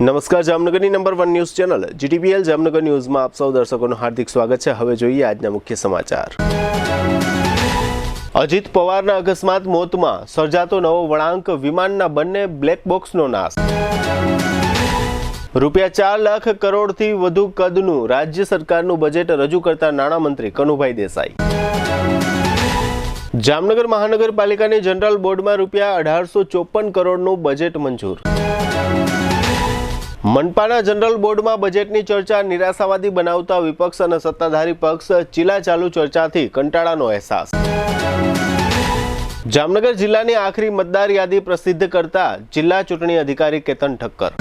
નમસ્કાર, જામનગરની number 1 news channel GTPL Jamnagar ન્યૂઝમાં આપ સૌ દર્શકોનું હાર્દિક સ્વાગત છે। હવે જોઈએ આજના મુખ્ય સમાચાર। અજીત પવારના અકસ્માત મોતમાં સર્જાતો નવો વળાંક, વિમાનના બંને બ્લેક બોક્સનો નાશ। રૂપિયા 4 લાખ કરોડથી વધુ કદનું રાજ્ય સરકારનું બજેટ રજૂ કરતા નાણામંત્રી કનુભાઈ દેસાઈ। જામનગર મહાનગરપાલિકાની જનરલ બોર્ડમાં રૂપિયા 1854 કરોડનું બજેટ મંજૂર। મનપાના જનરલ બોર્ડમાં બજેટની ચર્ચા નિરાશાવાદી બનાવતા વિપક્ષ અને સત્તાધારી પક્ષ, ચીલાચાલુ ચર્ચાથી કંટાળાનો અહેસાસ। જામનગર જિલ્લાની આખરી મતદાર યાદી પ્રસિદ્ધ કરતા જિલ્લા ચૂંટણી અધિકારી કેતન ઠક્કર।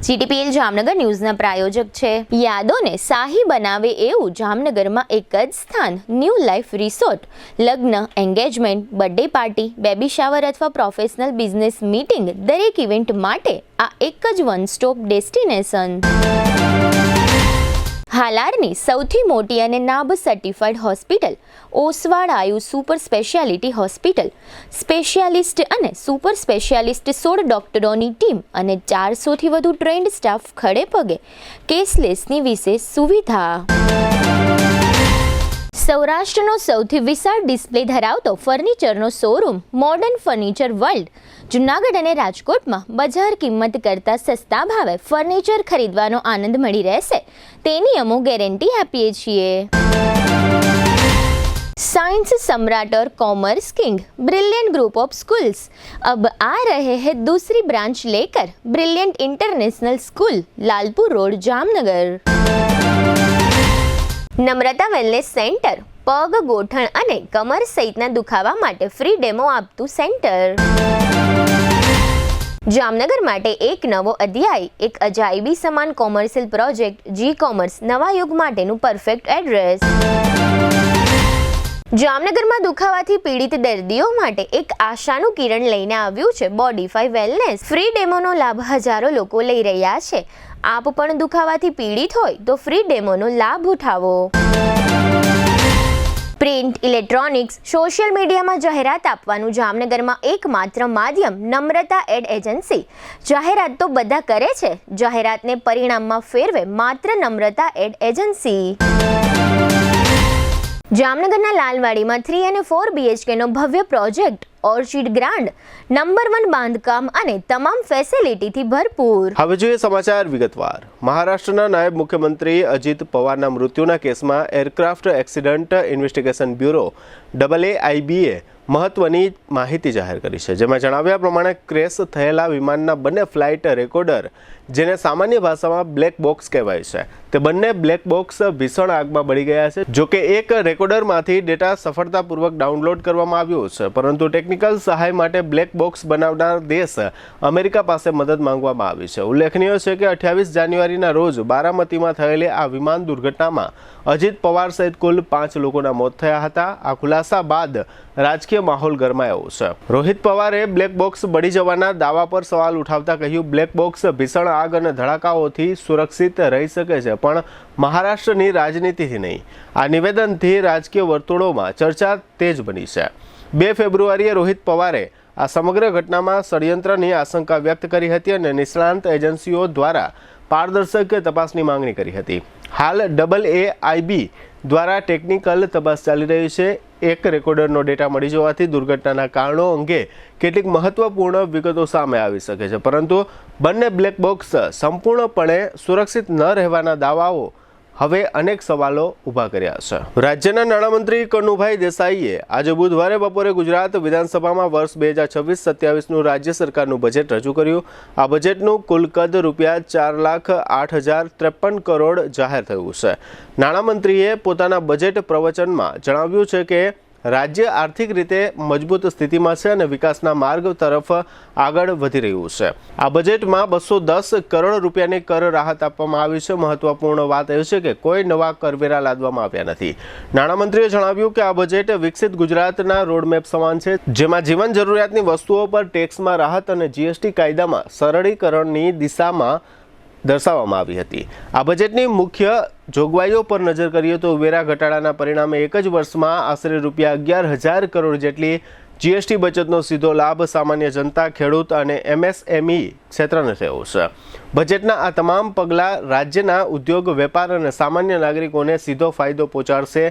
જીટીપીએલ જામનગર ન્યૂઝના પ્રાયોજક છે યાદોને શાહી બનાવે એવું જામનગરમાં એક જ સ્થાન, ન્યૂ લાઈફ રિસોર્ટ। લગ્ન, engagement, birthday party, baby shower અથવા પ્રોફેશનલ બિઝનેસ મીટિંગ, દરેક ઇવેન્ટ માટે આ એક જ વન સ્ટોપ ડેસ્ટિનેશન। હાલારની સૌથી મોટી અને નાબ સર્ટિફાઈડ હોસ્પિટલ ઓસવાડ આયુ સુપર સ્પેશિયાલિટી હોસ્પિટલ, સ્પેશિયાલિસ્ટ અને સુપર સ્પેશિયાલિસ્ટ 16 ડોક્ટરોની ટીમ અને 400થી વધુ ટ્રેન્ડ સ્ટાફ ખડે પગે, કેશલેસની વિશેષ સુવિધા। સૌરાષ્ટ્રનો સૌથી વિશાળ ડિસ્પ્લે ધરાવતો ફર્નિચરનો showroom modern furniture world, Junagadh અને રાજકોટમાં બજાર કિંમત કરતાં સસ્તા ભાવે ફર્નિચર ખરીદવાનો આનંદ મળી રહેશે, તેની અમો ગેરંટી આપીએ છીએ। साइंस सम्राट और commerce king brilliant group of schools अब आ रहे हैं दूसरी ब्रांच लेकर, brilliant international school, Lalpur road, Jamnagar. Namrata wellness centre पग, गोठण અને કમર સહિતના દુખાવા માટે ફ્રી ડેમો આપતું સેન્ટર। જામનગર માટે એક નવો અધ્યાય, એક અજાયબી સમાન કોમર્શિયલ પ્રોજેક્ટ જી કોમર્સ, નવા યુગ માટેનું પરફેક્ટ એડ્રેસ। જામનગરમાં દુખાવાથી પીડિત દર્દીઓ માટે એક આશાનું કિરણ લઈને આવ્યું છે બોડીફાઈ વેલનેસ। ફ્રી ડેમોનો લાભ હજારો લોકો લઈ રહ્યા છે। આપ પણ દુખાવાથી પીડિત હોય તો ફ્રી ડેમોનો લાભ ઉઠાવો। પ્રિન્ટ, ઇલેક્ટ્રોનિક્સ, સોશિયલ મીડિયામાં જાહેરાત આપવાનું જામનગરમાં એકમાત્ર માધ્યમ નમ્રતા એડ એજન્સી। જાહેરાત તો બધા કરે છે, જાહેરાતને પરિણામમાં ફેરવે માત્ર નમ્રતા એડ એજન્સી। જામનગરના લાલવાડીમાં 3 અને 4 BHKનો ભવ્ય પ્રોજેક્ટ ઓર્ચિડ ગ્રાન્ડ, નંબર 1 બાંધકામ અને તમામ ફેસિલિટીથી ભરપૂર। હવે જોઈએ સમાચાર વિગતવાર। મહારાષ્ટ્રના નાયબ મુખ્યમંત્રી અજીત પવારના મૃત્યુના કેસમાં એરક્રાફ્ટ એક્સિડન્ટ ઇન્વેસ્ટિગેશન બ્યુરો AAIBએ મહત્વની માહિતી જાહેર કરી છે, જેમાં જણાવ્યા પ્રમાણે ક્રેશ થયેલા વિમાનના બંને ફ્લાઇટ રેકોર્ડર, જેને સામાન્ય ભાષામાં બ્લેક બોક્સ કહેવાય છે, તે બંને બ્લેક બોક્સ ભીષણ આગમાં બળી ગયા છે। જોકે એક રેકોર્ડરમાંથી ડેટા સફળતાપૂર્વક ડાઉનલોડ કરવામાં આવ્યો છે, પરંતુ ટેકનિકલ સહાય માટે બ્લેક બોક્સ બનાવનાર દેશ અમેરિકા પાસે મદદ માંગવામાં આવી છે। ઉલ્લેખનીય છે કે 28 જાન્યુઆરીના રોજ બારામતીમાં થયેલી આ વિમાન દુર્ઘટનામાં અજીત પવાર સહિત કુલ 5 લોકોના મોત થયા હતા। આ ખુલાસા બાદ રાજકીય માહોલ ગરમાયો છે। રોહિત પવારે બ્લેક બોક્સ બળી જવાના દાવા પર સવાલ ઉઠાવતા કહ્યું, બ્લેક બોક્સ ભીષણ આગ અને ધડાકાઓથી સુરક્ષિત રહી શકે છે, પણ મહારાષ્ટ્રની રાજનીતિથી નહીં। આ નિવેદનથી રાજકીય વર્તુળોમાં ચર્ચા તેજ બની છે। 2 ફેબ્રુઆરીએ રોહિત પવારે આ સમગ્ર ઘટનામાં ષડયંત્રની આશંકા વ્યક્ત કરી હતી અને નિષ્ણાંત એજન્સીઓ દ્વારા પારદર્શક તપાસની માંગણી કરી હતી। હાલ AAIB દ્વારા ટેકનિકલ તપાસ ચાલી રહી છે। એક રેકોર્ડરનો ડેટા મળી જવાથી દુર્ઘટનાના કારણો અંગે કેટલીક મહત્વપૂર્ણ વિગતો સામે આવી શકે છે, પરંતુ બંને બ્લેક બોક્સ સંપૂર્ણપણે સુરક્ષિત ન રહેવાના દાવાઓ હવે અનેક સવાલો ઊભા કર્યા છે। રાજ્યના નાણામંત્રી કનુભાઈ દેસાઈએ આજે બુધવારે બપોરે ગુજરાત વિધાનસભામાં વર્ષ 2026-27નું રાજ્ય સરકારનું બજેટ રજૂ કર્યું। આ બજેટનું કુલ કદ રૂપિયા 4,08,053 કરોડ જાહેર થયું છે। નાણામંત્રીએ પોતાના બજેટ પ્રવચનમાં જણાવ્યું છે કે રાજ્ય આર્થિક રીતે મજબૂત સ્થિતિમાં છે અને વિકાસના માર્ગ તરફ આગળ વધી રહ્યું છે। આ બજેટમાં 210 કરોડ રૂપિયાની કર રાહત આપવામાં આવી છે। મહત્વપૂર્ણ વાત એ છે કે કોઈ નવા કરવેરા લાદવામાં આવ્યા નથી। નાણામંત્રીએ જણાવ્યું કે આ બજેટ વિકસિત ગુજરાતના રોડમેપ સમાન છે, જેમાં જીવન જરૂરિયાતની વસ્તુઓ પર ટેક્સમાં રાહત અને GST કાયદામાં સરળીકરણની દિશામાં દર્શાવવામાં આવી હતી। આ બજેટની મુખ્ય જોગવાઈઓ પર નજર કરીએ તો વેરા ઘટાડાના પરિણામે એક જ વર્ષમાં આશરે રૂપિયા 11,000 કરોડ જેટલી જીએસટી બચતનો સીધો લાભ સામાન્ય જનતા, ખેડૂત અને એમએસએમઈ ક્ષેત્રને થયો છે. બજેટના આ તમામ પગલાં રાજ્યના ઉદ્યોગ, વેપાર અને સામાન્ય નાગરિકોને સીધો ફાયદો પહોંચાડશે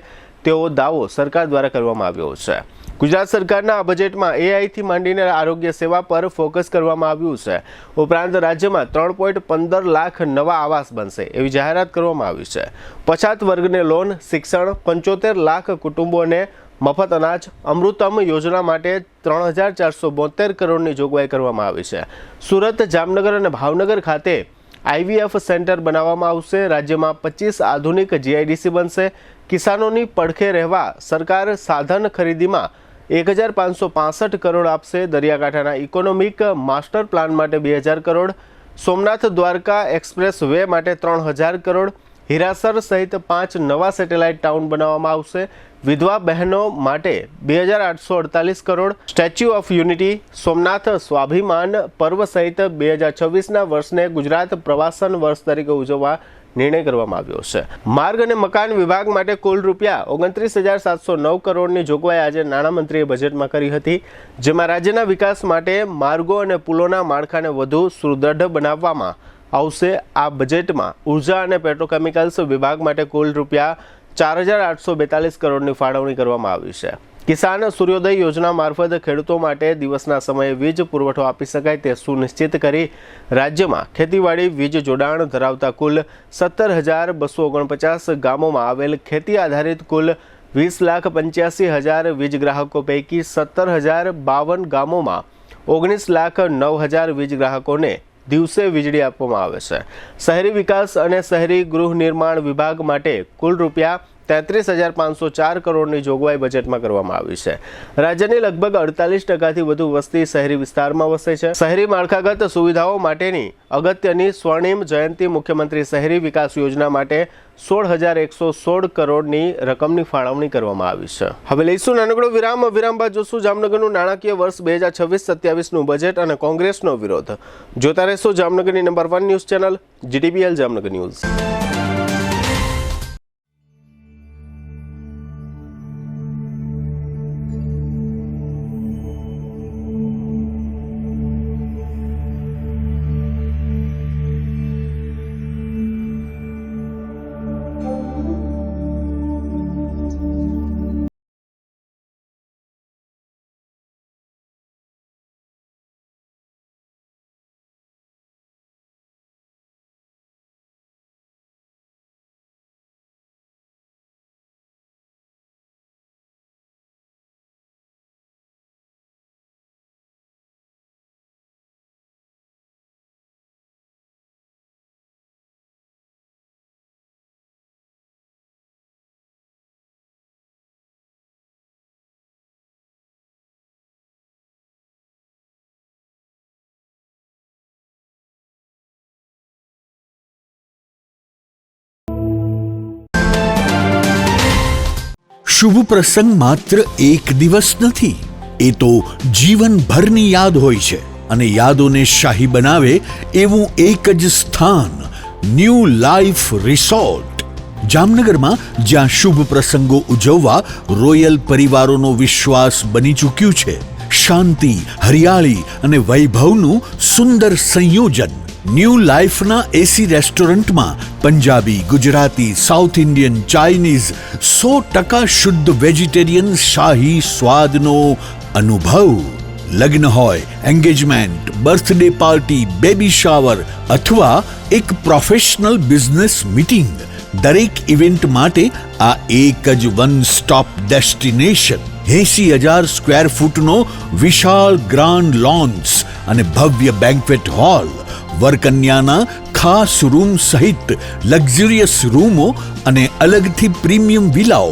તેવો દાવો સરકાર દ્વારા કરવામાં આવ્યો છે. ગુજરાત સરકારના આ બજેટમાં એઆઈથી માંડીને આરોગ્ય સેવા પર ફોકસ કરવામાં આવ્યું છે. ઉપરાંત રાજ્યમાં 3.15 લાખ નવા આવાસ બનશે એવી જાહેરાત કરવામાં આવી છે. પછાત વર્ગને લોન, શિક્ષણ, 75 લાખ કુટુંબોને મફત અનાજ, અમૃતમ યોજના માટે 3,472 કરોડની જોગવાઈ કરવામાં આવી છે. સુરત, જામનગર અને ભાવનગર ખાતે IVF સેન્ટર બનાવવામાં આવશે. રાજ્યમાં 25 આધુનિક GIDC બનશે. કિસાનોની પડખે રહેવા સરકાર સાધન ખરીદીમાં 1,565 કરોડ આપશે. દરિયાકાંઠાના ઇકોનોમિક માસ્ટર પ્લાન માટે 2,000 કરોડ, સોમનાથ દ્વારકા એક્સપ્રેસ વે માટે 3,000 કરોડ, હીરાસર સહિત 5 નવા સેટેલાઇટ ટાઉન બનાવવામાં આવશે. વિધવા બહેનો માટે 2,848 crore, statue of unity, Somnath સ્વાભિમાન પર્વ સહિત 2026ના વર્ષને ગુજરાત પ્રવાસન વર્ષ તરીકે ઉજવવા નિર્ણય કરવામાં આવ્યો છે. માર્ગ અને મકાન વિભાગ માટે કુલ રૂપિયા 29,709 કરોડની જોગવાઈ આજે નાણામંત્રીએ બજેટમાં કરી હતી, જેમાં રાજ્યના વિકાસ માટે માર્ગો અને પુલોના માળખાને વધુ સુદૃઢ બનાવવામાં આવશે. આ બજેટમાં ઉર્જા અને પેટ્રોકેમિકલ્સ વિભાગ માટે કુલ રૂપિયા 4,842 કરોડની ફાળવણી કરવામાં આવી છે. કિસાન સૂર્યોદય યોજના મારફત ખેડૂતો માટે દિવસના સમયે વીજ પુરવઠો આપી શકાય તે સુનિશ્ચિત કરી રાજ્યમાં ખેતીવાડી વીજ જોડાણ ધરાવતા કુલ 17,249 ગામોમાં આવેલ ખેતી આધારિત કુલ 20,85,000 વીજ ગ્રાહકો પૈકી 17,052 ગામોમાં 19,09,000 વીજ ગ્રાહકોને દિવસે વીજળી આપવામાં આવે છે. શહેરી વિકાસ અને શહેરી ગૃહ નિર્માણ વિભાગ માટે કુલ રૂપિયા 33,504 કરોડની જોગવાઈ બજેટમાં કરવામાં આવી છે. રાજ્યની લગભગ 48%થી વધુ વસ્તી શહેરી વિસ્તારમાં વસે છે. શહેરી માળખાગત સુવિધાઓ માટેની અગત્યની સ્વર્ણિમ જયંતિ મુખ્યમંત્રી શહેરી વિકાસ યોજના માટે 16,116 કરોડની રકમની ફાળવણી કરવામાં આવી છે. હવે લઈશું નાનકડો વિરામ. વિરામ બાદ જોશું જામનગરનું નાણાકીય વર્ષ 2026-27નું બજેટ અને કોંગ્રેસનો વિરોધ. જોતા રહેશો જામનગરની number 1 news channel GTPL Jamnagar news. શુભ પ્રસંગ માત્ર એક દિવસ નથી, એ તો જીવનભરની યાદ હોય છે. અને યાદોને શાહી બનાવે એવું એક જ સ્થાન, ન્યૂ લાઈફ રિસોર્ટ જામનગરમાં, જ્યાં શુભ પ્રસંગો ઉજવવા રોયલ પરિવારોનો વિશ્વાસ બની ચૂક્યું છે. શાંતિ, હરિયાળી અને વૈભવનું સુંદર સંયોજન. ન્યૂ લાઈફના એસી રેસ્ટોરન્ટમાં Punjabi, Gujarati, south Indian, Chinese 100% શુદ્ધ વેજીટેરિયન શાહી સ્વાદનો અનુભવ. લગ્ન હોય, engagement, birthday party, baby shower અથવા એક પ્રોફેશનલ બિઝનેસ મીટિંગ, દરેક ઇવેન્ટ માટે આ એક જ વન સ્ટોપ ડેસ્ટિનેશન. 80,000 સ્ક્વેર ફૂટનો વિશાળ ગ્રાન્ડ લોન્સ અને ભવ્ય બેન્ક્વેટ હોલ, વરકન્યાના ખાસ રૂમ સહિત લક્ઝરિયસ રૂમો અને અલગથી પ્રીમિયમ વિલાઓ,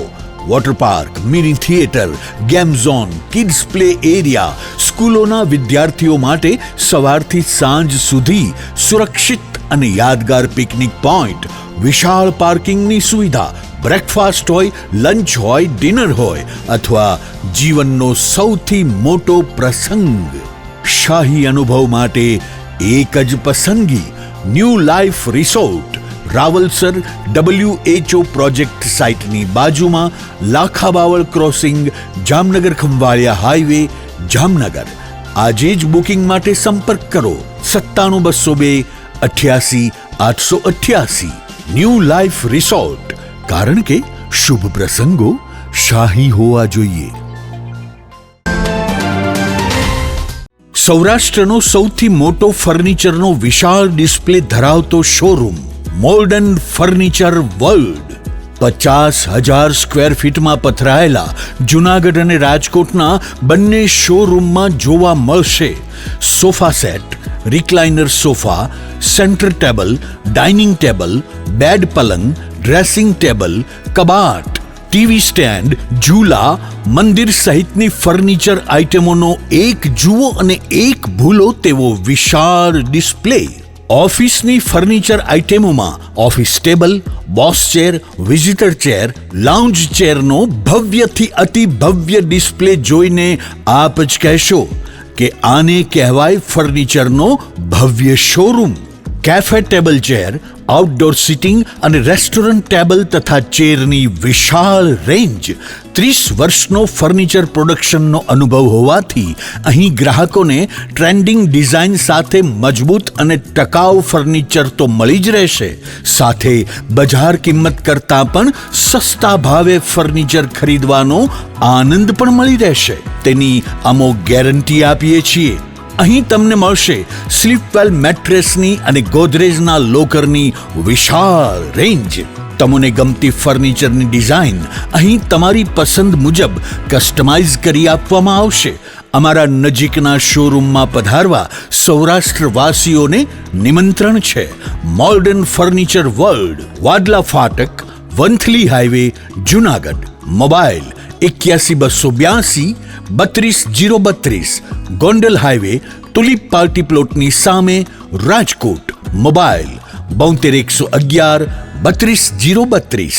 water park, mini theatre, game zone, kids play area, સ્કૂલોના વિદ્યાર્થીઓ માટે સવારથી સાંજ સુધી સુરક્ષિત અને યાદગાર પિકનિક પોઈન્ટ, વિશાળ પાર્કિંગની સુવિધા, બ્રેકફાસ્ટ હોય, લંચ હોય, ડિનર હોય અથવા જીવનનો સૌથી મોટો પ્રસંગ. શાહી અનુભવ માટે એક જ પસંદગી, new life resort, Rawalsar WHO project સાઇટની બાજુમાં, લાખાબાવળ ક્રોસિંગ, જામનગર ખંભાળિયા હાઈવે, જામનગર. આજે જ બુકિંગ માટે સંપર્ક કરો 97-202-88-888. ન્યૂ લાઈફ રિસોર્ટ, કારણ કે શુભ પ્રસંગો શાહી હોવા જોઈએ. સૌરાષ્ટ્રનો સૌથી મોટો ફર્નિચરનો વિશાળ ડિસ્પ્લે ધરાવતો showroom modern furniture world. 50,000 square ફીટમાં પથરાયેલા જુનાગઢ અને રાજકોટના બંને શોરૂમમાં જોવા મળશે sofa set, recliner sofa, centre table, dining table, bed પલંગ, ડ્રેસિંગ ટેબલ, કબાટ, ટીવી સ્ટેન્ડ, ઝૂલા, મંદિર સહિતની ફર્નિચર આઇટમોનો એક જુઓ અને એક ભૂલો તેવો વિશાળ ડિસ્પ્લે. ઓફિસની ફર્નિચર આઇટમોમાં office table, boss chair, visitor chair, lounge ચેરનો ભવ્યથી અતિ ભવ્ય ડિસ્પ્લે જોઈને આપ જ કહેશો કે આને કહેવાય ફર્નિચરનો ભવ્ય showroom. Cafe table chair, outdoor sitting અને રેસ્ટોરન્ટ ટેબલ તથા ચેરની વિશાળ રેન્જ. 30 વર્ષનો ફર્નિચર પ્રોડક્શનનો અનુભવ હોવાથી અહીં ગ્રાહકોને ટ્રેન્ડિંગ ડિઝાઇન સાથે મજબૂત અને ટકાઉ ફર્નિચર તો મળી જ રહેશે, સાથે બજાર કિંમત કરતાં પણ સસ્તા ભાવે ફર્નિચર ખરીદવાનો આનંદ પણ મળી રહેશે. તેની અમો ગેરંટી આપીએ છીએ. અહીં તમને મળશે સ્લીપવેલ મેટ્રેસની અને ગોદરેજના લોકરની વિશાળ રેન્જ. તમને ગમતી ફર્નિચરની ડિઝાઇન અહીં તમારી પસંદ મુજબ કસ્ટમાઇઝ કરી આપવામાં આવશે. અમારા નજીકના શોરૂમમાં પધારવા સૌરાષ્ટ્રવાસીઓને નિમંત્રણ છે. મોડર્ન ફર્નિચર વર્લ્ડ, વાડલા ફાટક, Vanthali highway, Junagadh. Mobile 81-282-32-032, Gondal highway, tulip party પ્લોટની સામે, રાજકોટ. મોબાઈલ 72-111-32-032.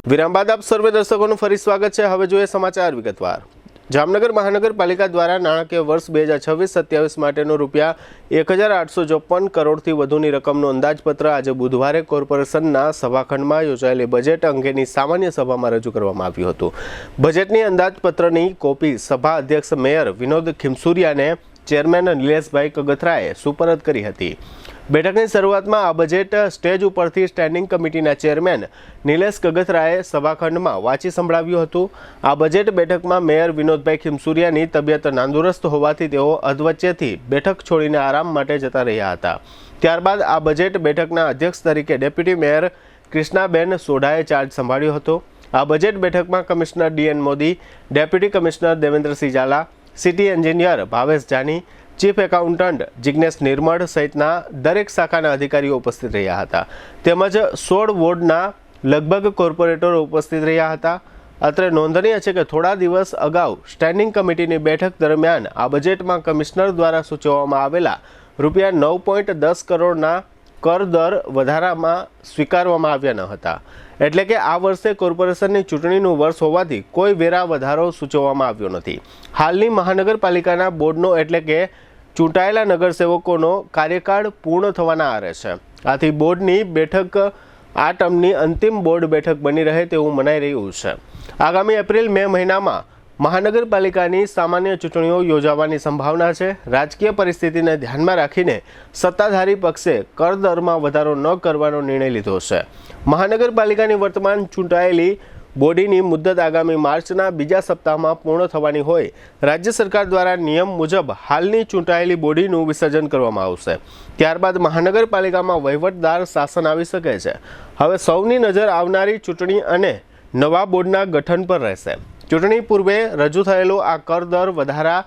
વિરામ બાદ આપ સર્વે દર્શકોનું ફરી સ્વાગત છે. હવે જોઈએ સમાચાર વિગતવાર. જામનગર મહાનગરપાલિકા દ્વારા નાણાકીય વર્ષ 2026-27 માટેનો રૂપિયા 1,854 કરોડથી વધુની રકમનું અંદાજપત્ર આજે બુધવારે કોર્પોરેશનના સભાખંડમાં યોજાયેલી બજેટ અંગેની સામાન્ય સભામાં રજૂ કરવામાં આવ્યું હતું. બજેટની અંદાજપત્રની કોપી સભા અધ્યક્ષ મેયર વિનોદ ખીમસુરિયાને ચેરમેન નિલેશભાઈ કગથરાએ સુપરત કરી હતી. બેઠકની શરૂઆતમાં આ બજેટ સ્ટેજ ઉપરથી સ્ટેન્ડિંગ કમિટીના ચેરમેન નિલેશ કગથરાએ સભાખંડમાં વાંચી સંભળાવ્યું હતું. આ બજેટ બેઠકમાં મેયર વિનોદભાઈ ખીમસુરિયાની તબિયત નાંદુરસ્ત હોવાથી તેઓ અધવચ્ચેથી બેઠક છોડીને આરામ માટે જતા રહ્યા હતા. ત્યારબાદ આ બજેટ બેઠકના અધ્યક્ષ તરીકે ડેપ્યુટી મેયર કૃષ્ણાબેન સોઢાએ ચાર્જ સંભાળ્યો હતો. આ બજેટ બેઠકમાં commissioner DN Modi, deputy commissioner Devendrasinh Jhala, city engineer Bhavesh Jani, chief accountant Jignesh Nirmal સહિતના દરેક શાખાના અધિકારીઓ ઉપસ્થિત રહ્યા હતા. તેમજ 16 વોર્ડના લગભગ કોર્પોરેટરો ઉપસ્થિત રહ્યા હતા. અત્રે નોંધનીય છે કે થોડા દિવસ અગાઉ સ્ટેન્ડિંગ કમિટીની બેઠક દરમિયાન આ બજેટમાં કમિશનર દ્વારા સૂચવવામાં આવેલા રૂપિયા 9.10 કરોડના કર દર વધારામાં સ્વીકારવામાં આવ્યા ન હતા. એટલે કે આ વર્ષે કોર્પોરેશનની ચૂંટણીનું વર્ષ હોવાથી કોઈ વેરા વધારો સૂચવવામાં આવ્યો નથી. હાલની મહાનગરપાલિકાના બોર્ડનો એટલે કે ચૂંટાયેલા નગરસેવકોનો કાર્યકાળ પૂર્ણ થવાના આરે છે. આથી બોર્ડની બેઠક આ ટર્મની અંતિમ બોર્ડ બેઠક બની રહે તેવું મનાઈ રહ્યું છે. આગામી એપ્રિલ-મે મહિનામાં મહાનગરપાલિકાની સામાન્ય ચૂંટણીઓ યોજાવાની સંભાવના છે. રાજકીય પરિસ્થિતિને ધ્યાનમાં રાખીને સત્તાધારી પક્ષે કર દરમાં વધારો ન કરવાનો નિર્ણય લીધો છે. મહાનગરપાલિકાની વર્તમાન ચૂંટાયેલી બોડીની મુદ્દત આગામી માર્ચના બીજા સપ્તાહમાં પૂર્ણ થવાની હોય રાજ્ય સરકાર દ્વારા નિયમ મુજબ હાલની ચૂંટાયેલી બોડીનું વિસર્જન કરવામાં આવશે. ત્યારબાદ મહાનગરપાલિકામાં વહીવટદાર શાસન આવી શકે છે. હવે સૌની નજર આવનારી ચૂંટણી અને નવા બોર્ડના ગઠન પર રહેશે. ચૂંટણી પૂર્વે રજૂ થયેલો આ કર દર વધારા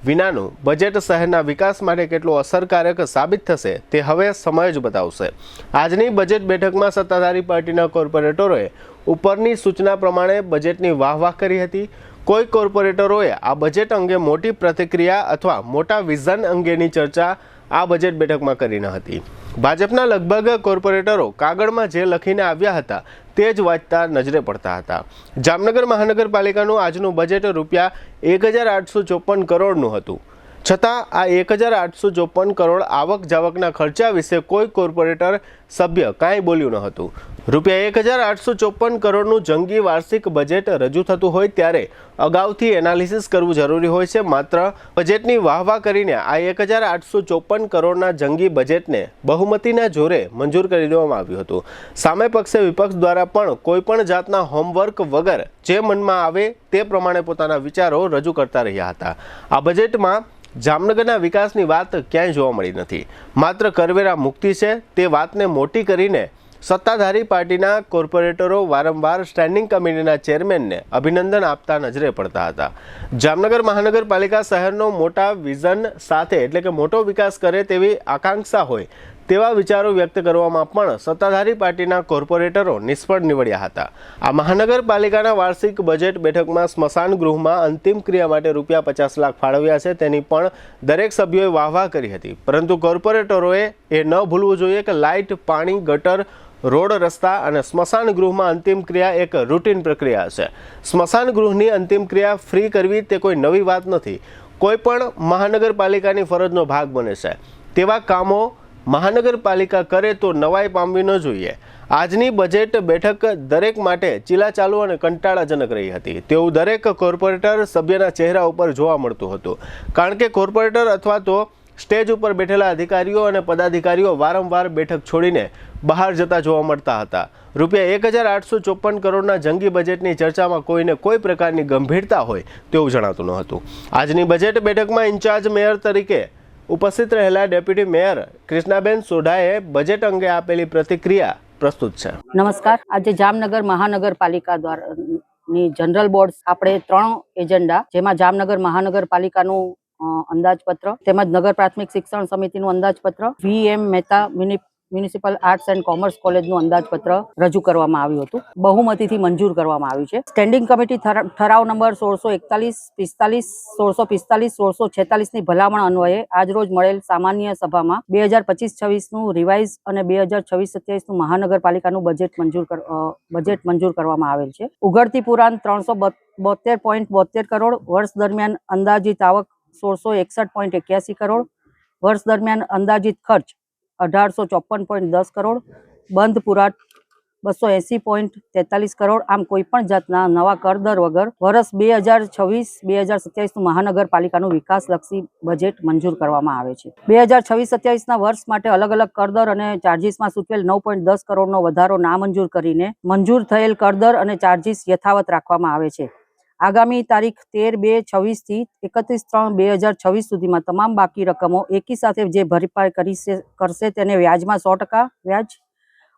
વિનાનું બજેટ શહેરના વિકાસ માટે કેટલું અસરકારક સાબિત થશે તે હવે સમય જ બતાવશે. આજની બજેટ બેઠકમાં સત્તાધારી પાર્ટીના કોર્પોરેટરોએ ઉપરની સૂચના પ્રમાણે બજેટની વાહવાહ કરી હતી. કોઈ કોર્પોરેટરોએ આ બજેટ અંગે મોટી પ્રતિક્રિયા અથવા મોટા વિઝન અંગેની ચર્ચા આ બજેટ બેઠકમાં કરી ન હતી. ભાજપના લગભગ કોર્પોરેટરો કાગળમાં જે લખીને આવ્યા હતા તે જ વાંચતા નજરે પડતા હતા. જામનગર મહાનગરપાલિકાનું આજનું બજેટ રૂપિયા 1,854 કરોડનું હતું. છતાં આ 1854 કરોડ આવક જાવકના ખર્ચા વિશે કોઈ કોર્પોરેટર સભ્ય કાંઈ બોલ્યું ન હતું. રૂપિયા 1854 કરોડનું જંગી વાર્ષિક બજેટ રજૂ થતું હોય ત્યારે અગાઉથી એનાલિસિસ કરવું જરૂરી હોય છે. માત્ર બજેટની વાહવાહ કરીને આ 1854 કરોડના જંગી બજેટને બહુમતીના જોરે મંજૂર કરી દેવામાં આવ્યું હતું. સામે પક્ષે વિપક્ષ દ્વારા પણ કોઈપણ જાતના હોમવર્ક વગર જે મનમાં આવે તે પ્રમાણે પોતાના વિચારો રજૂ કરતા રહ્યા હતા. આ બજેટમાં જામનગરના વિકાસની વાત ક્યાંય જોવા મળી નથી. માત્ર કરવેરા મુક્તિ છે તે વાતને મોટી કરીને સત્તાધારી પાર્ટીના કોર્પોરેટરો વારંવાર સ્ટેન્ડિંગ કમિટીના ચેરમેનને અભિનંદન આપતા નજરે પડતા હતા. જામનગર મહાનગરપાલિકા શહેરનો મોટા વિઝન સાથે એટલે કે મોટો વિકાસ કરે તેવી આકાંક્ષા હોય તેવા વિચારો વ્યક્ત કરવામાં પણ સત્તાધારી પાર્ટીના કોર્પોરેટરો નિષ્ફળ નીવડ્યા હતા. આ મહાનગરપાલિકાના વાર્ષિક બજેટ બેઠકમાં સ્મશાન ગૃહમાં અંતિમ ક્રિયા માટે રૂપિયા 50 લાખ ફાળવ્યા છે તેની પણ દરેક સભ્યોએ વાહવાહ કરી હતી. પરંતુ કોર્પોરેટરોએ એ ન ભૂલવું જોઈએ કે લાઇટ, પાણી, ગટર, રોડ, રસ્તા અને સ્મશાન ગૃહમાં અંતિમ ક્રિયા એક રૂટીન પ્રક્રિયા છે. સ્મશાન ગૃહની અંતિમ ક્રિયા ફ્રી કરવી તે કોઈ નવી વાત નથી. કોઈ પણ મહાનગરપાલિકાની ફરજનો ભાગ બને છે. તેવા કામો મહાનગરપાલિકા કરે તો નવાઈ પામવી ન જોઈએ. આજની બજેટ બેઠક દરેક માટે ચીલાચાલુ અને કંટાળાજનક રહી હતી તેવું દરેક કોર્પોરેટર સભ્યના ચહેરા ઉપર જોવા મળતું હતું. કારણ કે કોર્પોરેટર અથવા તો સ્ટેજ ઉપર બેઠેલા અધિકારીઓ અને પદાધિકારીઓ વારંવાર બેઠક છોડીને બહાર જતા જોવા મળતા હતા. રૂપિયા 1854 કરોડના જંગી બજેટની ચર્ચામાં કોઈને કોઈ પ્રકારની ગંભીરતા હોય તેવું જણાતું ન હતું. આજની બજેટ બેઠકમાં ઇન્ચાર્જ મેયર તરીકે ઉપસ્થિત રહેલા ડેપ્યુટી મેયર કૃષ્ણાબેન સોઢાએ બજેટ અંગે આપેલી પ્રતિક્રિયા પ્રસ્તુત છે. નમસ્કાર. આજે જામનગર મહાનગરપાલિકા દ્વારા ની જનરલ બોર્ડ આપણે 3 એજન્ડા, જેમાં જામનગર મહાનગરપાલિકાનું અંદાજપત્ર તેમજ નગર પ્રાથમિક શિક્ષણ સમિતિનું અંદાજપત્ર, VM Mehta municipal arts and commerce કોલેજનું અંદાજપત્ર રજૂ કરવામાં આવ્યું હતું. બહુમતીથી મંજૂર કરવામાં આવ્યું છે. સ્ટેન્ડિંગ કમિટી ઠરાવ નંબર 1641, 1645, 1646 ની ભલામણ અન્વયે આજરોજ મળેલ સામાન્ય સભામાં 2025-26 નું રિવાઇઝ અને 2026-27 નું મહાનગરપાલિકાનું બજેટ મંજૂર કરવામાં આવેલ છે. ઉઘડતી પુરાણ 372.72 કરોડ, વર્ષ દરમિયાન અંદાજિત આવક 1661.81 કરોડ, વર્ષ દરમિયાન અંદાજિત ખર્ચ 1854.10 કરોડ, બંધ પુરાટ 280.43 કરોડ. આમ કોઈ પણ જાતના નવા કર દર વગર વર્ષ 2026-2027 નું મહાનગરપાલિકાનું વિકાસલક્ષી બજેટ મંજૂર કરવામાં આવે છે. 2026-27 ના વર્ષ માટે અલગ અલગ કરદર અને ચાર્જીસમાં સૂચવેલ 9.10 કરોડનો વધારો નામંજૂર કરીને મંજૂર થયેલ કરદર અને ચાર્જીસ યથાવત રાખવામાં આવે છે. આગામી તારીખ 13/2/26 થી 31/3/2026 સુધીમાં તમામ બાકી રકમો એકી સાથે જે ભરપાઈ કરશે તેને વ્યાજમાં 100% વ્યાજ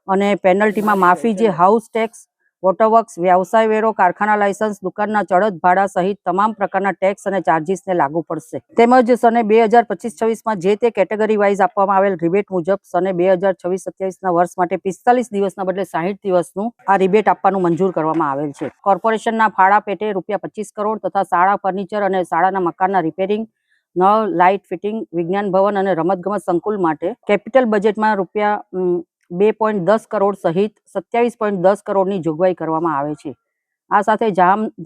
અને પેનલ્ટીમાં માફી, જે હાઉસ ટેક્સ, વોટરવર્ક્સ, વ્યવસાય વેરો, કારખાના લાયસન્સ, દુકાનના ચડત ભાડા સહિત તમામ પ્રકારના ટેક્સ અને ચાર્જીસને લાગુ પડશે. તેમજ સને 2025-26 જે તે કેટેગરી વાઇઝ આપવામાં આવેલ રિબેટ મુજબ સને 2026-27 ના વર્ષ માટે 45 દિવસના બદલે 60 દિવસનું આ રિબેટ આપવાનું મંજૂર કરવામાં આવેલ છે. કોર્પોરેશનના ફાળા પેટે રૂપિયા 25 કરોડ તથા શાળા ફર્નિચર અને શાળાના મકાનના રિપેરિંગ, નળ, લાઇટ ફિટિંગ, વિજ્ઞાન ભવન અને રમતગમત સંકુલ માટે કેપિટલ બજેટમાં રૂપિયા 2.10 કરોડ સહિત 27.10 કરોડની જોગવાઈ કરવામાં આવે છે. આ સાથે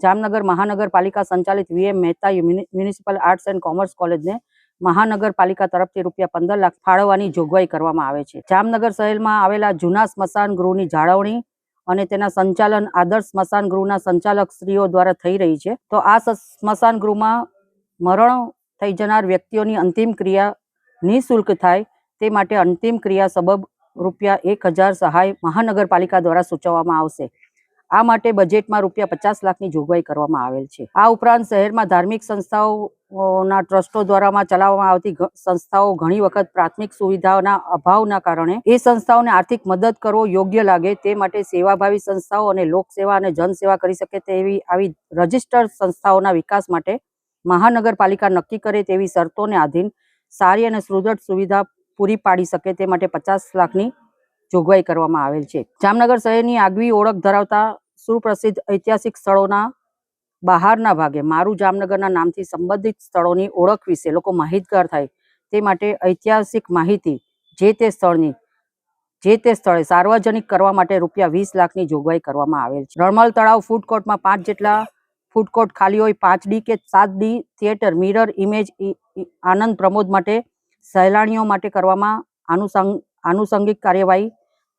જામનગર મહાનગરપાલિકા સંચાલિત VM Mehta municipal arts and commerce કોલેજને મહાનગરપાલિકા તરફથી રૂપિયા 15 લાખ ફાળવવાની જોગવાઈ કરવામાં આવે છે. જામનગર શહેરમાં આવેલા જૂના સ્મશાન ગૃહની જાળવણી અને તેના સંચાલન આદર્શ સ્મશાન ગૃહના સંચાલક શ્રીઓ દ્વારા થઈ રહી છે. તો આ સ્મશાન ગૃહમાં મરણ થઈ જનાર વ્યક્તિઓની અંતિમ ક્રિયા નિઃશુલ્ક થાય તે માટે અંતિમ ક્રિયા સબબ રૂપિયા 1000 સહાય મહાનગરપાલિકા દ્વારા સૂચવવામાં આવશે. આ માટે બજેટમાં રૂપિયા 50 લાખની જોગવાઈ કરવામાં આવેલ છે. આ ઉપરાંત શહેરમાં ધાર્મિક સંસ્થાઓના ટ્રસ્ટો દ્વારા ચલાવવામાં આવતી સંસ્થાઓ ઘણી વખત પ્રાથમિક સુવિધાઓના અભાવના કારણે એ સંસ્થાઓને આર્થિક મદદ કરવો યોગ્ય લાગે તે માટે સેવાભાવી સંસ્થાઓ અને લોકસેવા અને જનસેવા કરી શકે તેવી આવી રજિસ્ટર્ડ સંસ્થાઓના વિકાસ માટે મહાનગરપાલિકા નક્કી કરે તેવી શરતોને આધીન સારી અને સુદૃઢ સુવિધા પૂરી પાડી શકે તે માટે 50 લાખની જોગવાઈ કરવામાં આવેલ છે. જામનગર શહેરની આગવી ઓળખ ધરાવતા સુપ્રસિદ્ધ ઐતિહાસિક સ્થળોના બહારના ભાગે મારું જામનગરના નામથી સંબંધિત સ્થળોની ઓળખ વિશે લોકો માહિતગાર થાય તે માટે ઐતિહાસિક માહિતી જે તે સ્થળે સાર્વજનિક કરવા માટે રૂપિયા 20 લાખની જોગવાઈ કરવામાં આવેલ છે. રણમલ તળાવ ફૂડ કોર્ટમાં 5 જેટલા ફૂડ કોર્ટ ખાલી હોય 5D કે 7D થિયેટર મિરર ઇમેજ આનંદ પ્રમોદ માટે સહેલાણીઓ માટે કરવામાં આનુષંગિક કાર્યવાહી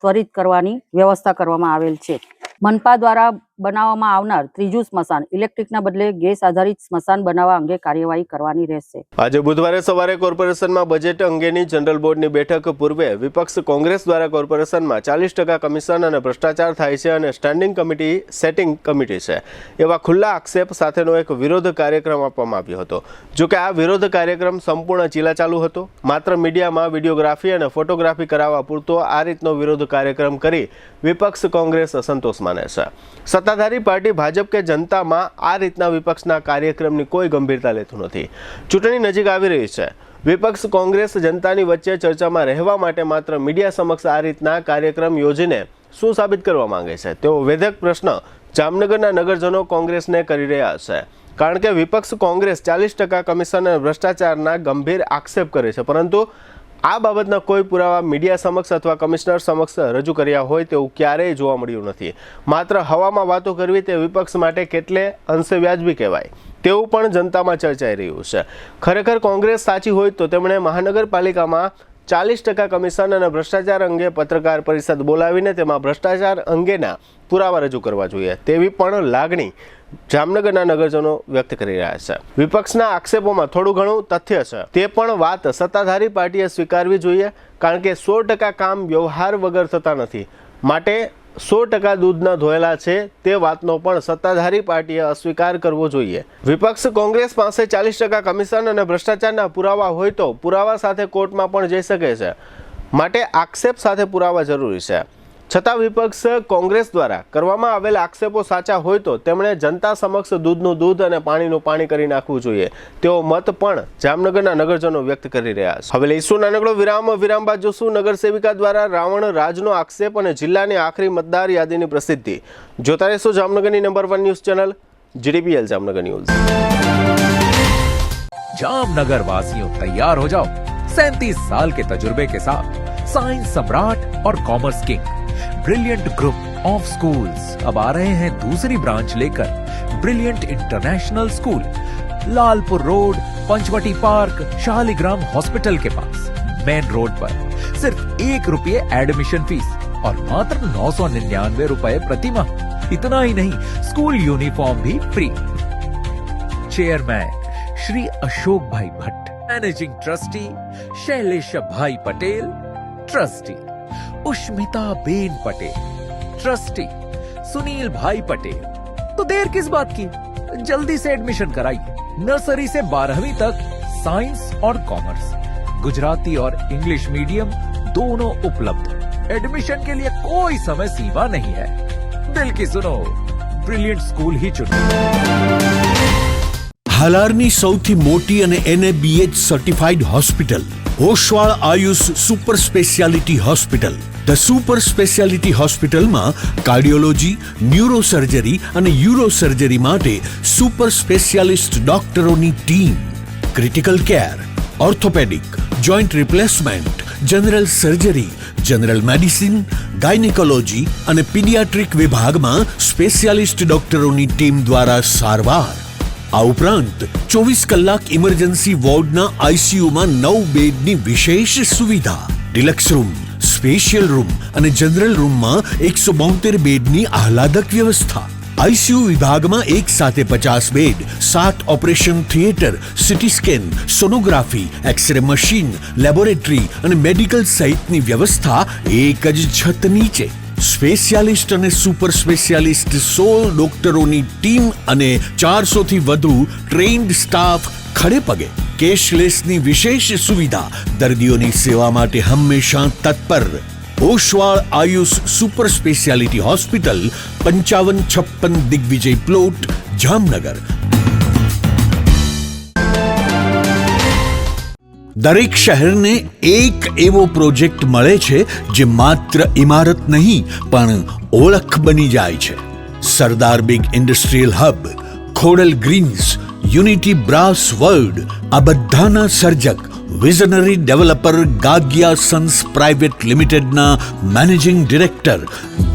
ત્વરિત કરવાની વ્યવસ્થા કરવામાં આવેલ છે. મનપા દ્વારા બનાવવામાં આવનાર ત્રીજું સ્મશાન ઇલેક્ટ્રિકના બદલે ગેસ આધારિત સ્મશાન બનાવવા અંગે કાર્યવાહી કરવાની રહેશે. આજે બુધવારે સવારે કોર્પોરેશનમાં બજેટ અંગેની જનરલ બોર્ડની બેઠક પૂર્વે વિપક્ષ કોંગ્રેસ દ્વારા કોર્પોરેશનમાં 40% કમિશન અને ભ્રષ્ટાચાર થાય છે અને સ્ટેન્ડિંગ કમિટી સેટિંગ કમિટી છે એવા ખુલ્લા આક્ષેપ સાથેનો એક વિરોધ કાર્યક્રમ આપવામાં આવ્યો હતો. જોકે આ વિરોધ કાર્યક્રમ સંપૂર્ણ ચીલાચાલુ હતો. માત્ર મીડિયામાં વિડીયોગ્રાફી અને ફોટોગ્રાફી કરાવવા પૂરતો આ રીતનો વિરોધ કાર્યક્રમ કરી વિપક્ષ કોંગ્રેસ અસંતોષ માને છે. સત્તાધારી પાર્ટી ભાજપ કે જનતામાં આ રીતના વિપક્ષના કાર્યક્રમની કોઈ ગંભીરતા લેતું નથી. ચૂંટણી નજીક આવી રહી છે. વિપક્ષ કોંગ્રેસ જનતાની વચ્ચે ચર્ચામાં રહેવા માટે માત્ર મીડિયા સમક્ષ આ રીતના કાર્યક્રમ યોજીને શું સાબિત કરવા માંગે છે તેવો વેધક પ્રશ્ન જામનગરના નગરજનો કોંગ્રેસને કરી રહ્યા છે. કારણ કે વિપક્ષ કોંગ્રેસ 40% કમિશન અને ભ્રષ્ટાચારના ગંભીર આક્ષેપ કરે છે, પરંતુ આ બાબતના કોઈ પુરાવા મીડિયા સમક્ષ અથવા કમિશનર સમક્ષ રજૂ કર્યા હોય તેવું ક્યારેય જોવા મળ્યું નથી. માત્ર હવામાં વાતો કરવી તે વિપક્ષ માટે કેટલે અંશે વ્યાજબી કહેવાય તેવું પણ જનતામાં ચર્ચાઈ રહ્યું છે. ખરેખર કોંગ્રેસ સાચી હોય તો તેમણે મહાનગરપાલિકામાં 40% કમિશન અને ભ્રષ્ટાચાર અંગે પત્રકાર પરિષદ બોલાવીને તેમાં ભ્રષ્ટાચાર અંગેના પુરાવા રજૂ કરવા જોઈએ તેવી પણ લાગણી જામનગરના નગરજનો વ્યક્ત કરી રહ્યા છે. વિપક્ષના આક્ષેપોમાં થોડું ઘણું તથ્ય છે તે પણ વાત સત્તાધારી પાર્ટીએ સ્વીકારવી જોઈએ, કારણ કે 100% કામ વ્યવહાર વગર થતા નથી. માટે 100% દૂધના ધોયેલા છે તે વાતનો પણ સત્તાધારી પાર્ટીએ અસ્વીકાર કરવો જોઈએ. વિપક્ષ કોંગ્રેસ પાસે 40% કમિશન અને ભ્રષ્ટાચારના પુરાવા હોય તો પુરાવા સાથે કોર્ટમાં પણ જઈ શકે છે. માટે આક્ષેપ સાથે પુરાવા જરૂરી છે. છતાં વિપક્ષ કોંગ્રેસ દ્વારા કરવામાં આવેલા આક્ષેપો સાચા હોય તો તેમણે જનતા સમક્ષ દૂધનું દૂધ અને પાણીનું પાણી કરી નાખવું જોઈએ તેવો મત પણ જામનગરના નગરજનો વ્યક્ત કરી રહ્યા છે. હવે લઈશું નાનકડો વિરામ બાદ જોશું નગરસેવિકા દ્વારા રાવણ રાજનો આક્ષેપ અને જિલ્લાની આખરી મતદાર યાદીની પ્રસિદ્ધિ. જોતા રહેશો જામનગરની number 1 news channel GDPL Jamnagar news. Jamnagar वासियों तैयार हो जाओ 37 साल के तजुर्बे के साथ साइंस सम्राट और commerce king brilliant group of schools अब आ रहे हैं दूसरी ब्रांच लेकर brilliant international school Lalpur road Panchvati park Shaligram hospital के पास मेन रोड पर सिर्फ ₹1 एडमिशन फीस और मात्र 999 रुपए प्रति माह. इतना ही नहीं, स्कूल यूनिफॉर्म भी free. Chairman Shri Ashok bhai Bhatt, managing trustee Shailesh bhai Patel, trustee Ushmita ben Patel, trustee Sunil bhai Patel. तो देर किस बात की, जल्दी से एडमिशन कराइए. नर्सरी से 12वीं तक साइंस और कॉमर्स, गुजराती और इंग्लिश मीडियम दोनों उपलब्ध. एडमिशन के लिए कोई समय सीमा नहीं है. दिल की सुनो, ब्रिलियंट स्कूल ही चुनो. હાલારની સૌથી મોટી અને NABH certified hospital Oshwal Ayush super speciality hospital. The super speciality હોસ્પિટલમાં કાર્ડિયોલોજી, ન્યુરોસર્જરી અને યુરોસર્જરી માટે સુપર સ્પેશિયાલિસ્ટ ડોક્ટરોની team, critical care, orthopaedic, joint replacement, general surgery, general medicine, gynaecology અને પીડિયાટ્રિક વિભાગમાં સ્પેશિયાલિસ્ટ ડોક્ટરોની ટીમ દ્વારા સારવાર. આ ઉપરાંત 24 કલાક ઇમરજન્સી વોર્ડના ICUમાં 9 બેડની વિશેષ સુવિધા, ડિલક્સ રૂમ, સ્પેશિયલ રૂમ અને જનરલ રૂમમાં 172 બેડની આહલાદક વ્યવસ્થા. ICU વિભાગમાં એક સાથે 50 bed, 7 operation theatre, CT scan, sonography, X ray machine, laboratory અને મેડિકલ સહિતની વ્યવસ્થા એક જ છત નીચે. સ્પેશિયાલિસ્ટ અને સુપર સ્પેશિયાલિસ્ટ 16 ડોક્ટરોની ટીમ અને 400 થી વધુ ટ્રેન્ડ સ્ટાફ ખડે પગે. કેશલેસની વિશેષ સુવિધા, દર્દીઓની સેવા માટે હંમેશા તત્પર. Oshwal Ayush super speciality hospital, 5556 Digvijay plot, Jamnagar. દરેક શહેરને એક એવો પ્રોજેક્ટ મળે છે જે માત્ર ઇમારત નહીં પણ ઓળખ બની જાય છે. Sardar big industrial hub, Khodal greens, unity brass world, આ બધાના સર્જક visionary developer Gagiya sons private લિમિટેડના મેનેજિંગ ડિરેક્ટર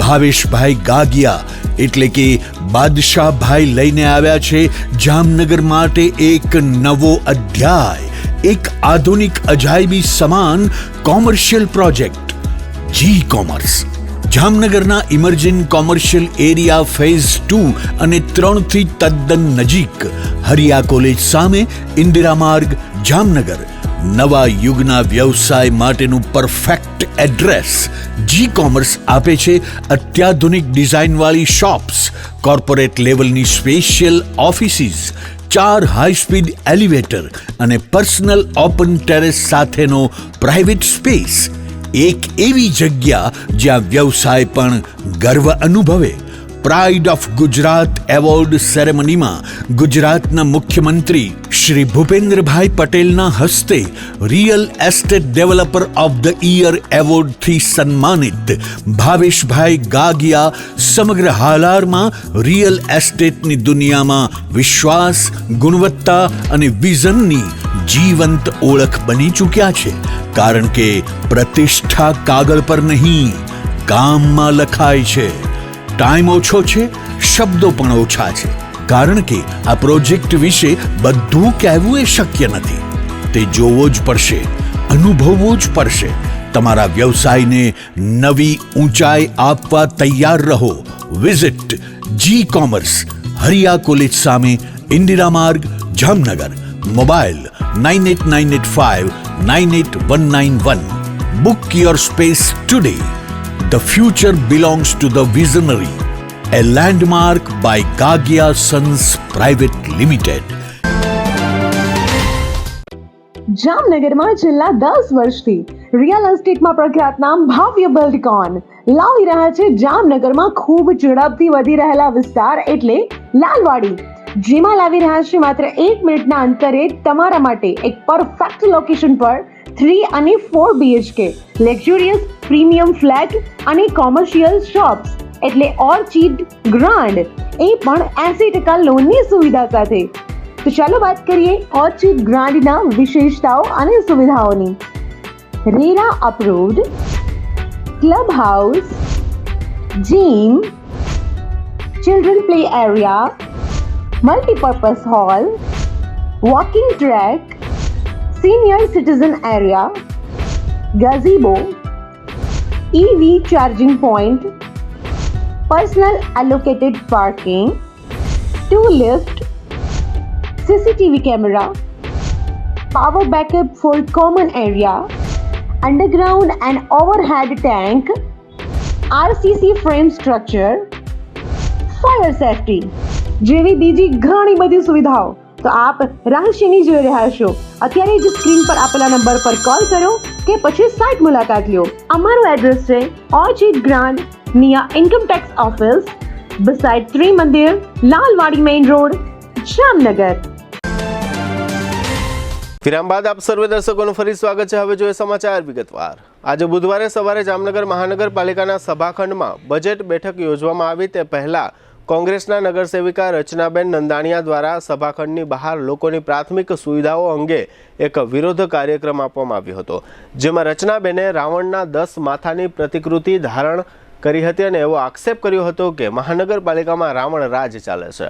ભાવેશભાઈ ગાગિયા એટલે કે બાદશાહભાઈ લઈને આવ્યા છે જામનગર માટે એક નવો અધ્યાય, એક આધુનિક અજાયબી સમાન કોમર્શિયલ પ્રોજેક્ટ જી કોમર્સ. જામનગરના ઇમર્જિંગ કોમર્શિયલ એરિયા ફેઝ 2 અને 3 થી તદ્દન નજીક હરિયા કોલેજ સામે ઇન્દિરા માર્ગ જામનગર નવા યુગના વ્યવસાય માટેનું પરફેક્ટ એડ્રેસ. જી કોમર્સ આપે છે અત્યાધુનિક ડિઝાઇનવાળી શોપ્સ, કોર્પોરેટ લેવલની special offices, 4 high speed elevator અને પર્સનલ ઓપન ટેરેસ સાથેનો પ્રાઇવેટ સ્પેસ. એક એવી જગ્યા જ્યાં વ્યવસાય પણ ગર્વ અનુભવે. પ્રાઇડ ઓફ ગુજરાત એવોર્ડ સેરેમનીમાં ગુજરાતના મુખ્યમંત્રી શ્રી ભૂપેન્દ્રભાઈ પટેલના હસ્તે real estate developer of the year એવોર્ડથી સન્માનિત ભાવેશભાઈ ગાગિયા સમગ્ર હાલારમાં રિયલ એસ્ટેટની દુનિયામાં વિશ્વાસ, ગુણવત્તા અને વિઝનની જીવંત ઓળખ બની ચૂક્યા છે. કારણ કે પ્રતિષ્ઠા કાગળ પર નહીં, કામમાં લખાય છે. ટાઈમ ઓછો છે, શબ્દો પણ ઓછા છે, કારણ કે આ પ્રોજેક્ટ વિશે બધું કહેવું એ શક્ય નથી. તે જોવો જ પડશે, અનુભવવું જ પડશે. તમારા વ્યવસાયને નવી ઊંચાઈ આપવા તૈયાર રહો. વિઝિટ જી કોમર્સ, હરિયા કોલેજ સામે, ઇન્દિરા માર્ગ, Jamnagar. Mobile 9895981191. Book your space today. The future belongs to the visionary. A landmark by Gagia Sons Private Limited. જામનગરમાં છેલ્લા 10 વર્ષથી રિયલ એસ્ટેટમાં પ્રખ્યાત નામ ભવ્ય બિલ્ડકોન લાવી રહ્યા છે જામનગરમાં ખૂબ ઝડપથી વધી રહેલા વિસ્તાર એટલે લાલવાડી, જેમાં લાવી રહ્યા છે માત્ર 1 મિનિટના અંતરે તમારા માટે એક પરફેક્ટ લોકેશન પર 3 અને 4 BHK લક્ઝુરિયસ પ્રીમિયમ ફ્લેટ અને કોમર્શિયલ શોપ્સ એટલે ઓર્ચિડ ગ્રાન્ડ, એ પણ 80% લોનની સુવિધા સાથે. તો ચાલો વાત કરીએ ઓર્ચિડ ગ્રાન્ડના વિશેષતાઓ અને સુવિધાઓની. RERA approved, club house, gym, children play area, multipurpose hall, walking track, senior citizen area, gazebo, EV charging point, personal allocated parking, 2 lift, CCTV camera, power backup for common area, underground and overhead tank, RCC frame structure, fire safety જેવી બીજી ઘણી બધી સુવિધાઓ. તો આપ રહસ્યની જોઈ રહ્યા છો. અત્યારે જ સ્ક્રીન પર આપેલા નંબર પર કોલ કરો કે પછી સાઇટ મુલાકાત લો. અમારું એડ્રેસ છે orchid grand near income tax office, beside Trimandir, Lalwadi main road, Jamnagar. વિરામ બાદ આપ સર્વે દર્શકોનું ફરી સ્વાગત છે. હવે જોઈએ સમાચાર વિગતવાર. આજે બુધવારે સવારે જામનગર મહાનગરપાલિકાના સભાખંડમાં બજેટ બેઠક યોજવામાં આવી. તે પહેલા કોંગ્રેસના નગરસેવિકા રચનાબેન નંદાણીયા દ્વારા સભાખંડની બહાર લોકોની પ્રાથમિક સુવિધાઓ અંગે એક વિરોધ કાર્યક્રમ આપવામાં આવ્યો હતો, જેમાં રચનાબેને રાવણના 10 માથાની પ્રતિકૃતિ ધારણ કરી હતી અને એવો આક્ષેપ કર્યો હતો કે મહાનગરપાલિકામાં રાવણ રાજ ચાલે છે.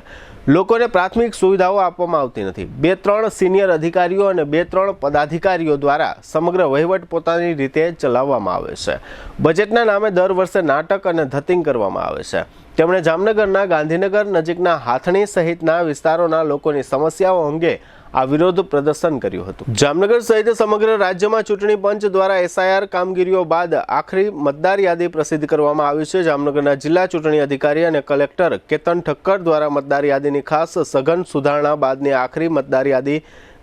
લોકોને પ્રાથમિક સુવિધાઓ આપવામાં આવતી નથી. 2-3 સિનિયર અધિકારીઓ અને 2-3 પદાધિકારીઓ દ્વારા સમગ્ર વહીવટ પોતાની રીતે ચલાવવામાં આવે છે. બજેટના નામે દર વર્ષે નાટક અને ધતિંગ કરવામાં આવે છે. તેમણે જામનગરના ગાંધીનગર નજીકના હાથણી સહિતના વિસ્તારોના લોકોની સમસ્યાઓ અંગે આ વિરોધ પ્રદર્શન કર્યું હતું. જામનગર સહિત સમગ્ર રાજ્યમાં ચૂંટણી પંચ દ્વારા SIR કામગીરીઓ બાદ આખરી મતદાર યાદી પ્રસિદ્ધ કરવામાં આવી છે. જામનગરના જિલ્લા ચૂંટણી અધિકારી અને કલેક્ટર કેતન ઠક્કર દ્વારા મતદાર યાદીની ખાસ સઘન સુધારણા બાદની આખરી મતદાર યાદી